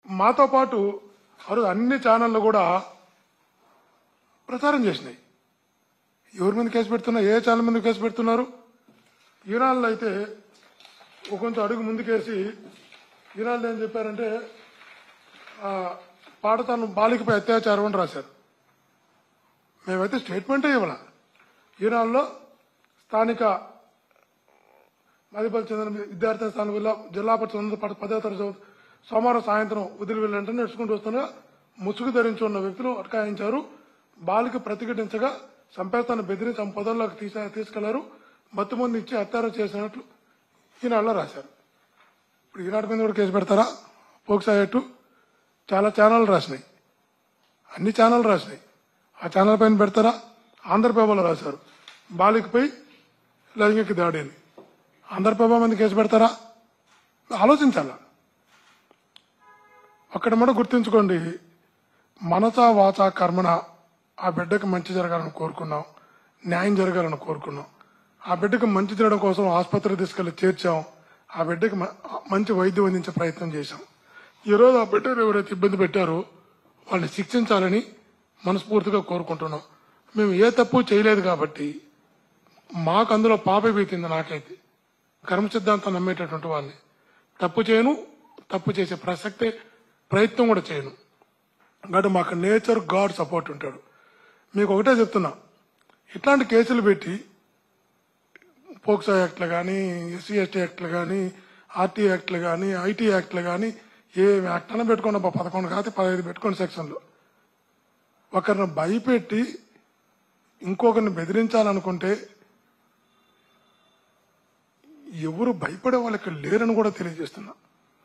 మాతో పాటు అన్ని ఛానళ్లు కూడా ప్రచారం చేసినాయి. ఎవరి మీద కేసు పెడుతున్నా, ఏ ఛానల్ మీద కేసు పెడుతున్నారు? ఈనాళ్ళు అయితే కొంచెం అడుగు ముందుకేసి ఈనాళ్ళు ఏం చెప్పారంటే పాడతాను బాలికపై అత్యాచారం అని రాశారు. మేమైతే స్టేట్మెంటే ఇవ్వాల. ఈనాడులో స్థానిక మదిపల్లి చెందిన విద్యార్థి స్థానం జిల్లా పరిషత్ 10వ తరగతి సోమవారం సాయంత్రం వదిలి వెళ్ళంటే నడుచుకుంటూ వస్తున్న ముసుగు ధరించి ఉన్న వ్యక్తులు అటకాయించారు. బాలిక ప్రతిఘటించగా సంపేతాన్ని బెదిరించి తమ పొదల్లోకి తీసుకెళ్లారు. మత్తుమంది ఇచ్చి హత్యారం చేసినట్లు ఈనాడులో రాశారు. ఇప్పుడు ఈనాడు మీద కూడా కేసు పెడతారా? పోక్సో యాక్ట్ చాలా ఛానళ్ళు రాసినాయి, అన్ని ఛానళ్ళు రాసినాయి. ఆ ఛానల్ పైన పెడతారా? ఆంధ్రప్రభలో రాశారు బాలికపై లైంగిక దాడి అని. ఆంధ్రప్రభ మీద కేసు పెడతారా? ఆలోచించాలా. అక్కడ మనం గుర్తుంచుకోండి, మనసా వాచా కర్మణ ఆ బిడ్డకు మంచి జరగాలని కోరుకున్నాం, న్యాయం జరగాలని కోరుకున్నాం. ఆ బిడ్డకు మంచి జరగడం కోసం ఆసుపత్రికి తీసుకెళ్లి చేర్చాం. ఆ బిడ్డకి మంచి వైద్యం అందించే ప్రయత్నం చేశాం. ఈరోజు ఆ బిడ్డను ఎవరైతే ఇబ్బంది పెట్టారో వాళ్ళని శిక్షించాలని మనస్ఫూర్తిగా కోరుకుంటున్నాం. మేము ఏ తప్పు చేయలేదు కాబట్టి మాకు అందులో పాపే బీతింది. నాకైతే కర్మ సిద్ధాంతం నమ్మేటటువంటి వాళ్ళని తప్పు చేయను, తప్పు చేసే ప్రయత్నం కూడా చేయను. కాబట్టి మాకు నేచర్ గాడ్ సపోర్ట్ ఉంటాడు. మీకు ఒకటే చెప్తున్నా, ఇట్లాంటి కేసులు పెట్టి పోక్సో యాక్ట్లు కానీ, ఎస్సీ ఎస్టీ యాక్ట్లు కానీ, ఆర్టీ యాక్ట్లు కానీ, ఐటీ యాక్ట్లు కానీ, ఏ యాక్ట్ అయినా పెట్టుకోండి, 11 కాదు 15 పెట్టుకోండి సెక్షన్లు. ఒకరిని భయపెట్టి ఇంకొకరిని బెదిరించాలనుకుంటే ఎవరు భయపడే వాళ్ళు ఇక్కడ లేరని కూడా తెలియజేస్తున్నా.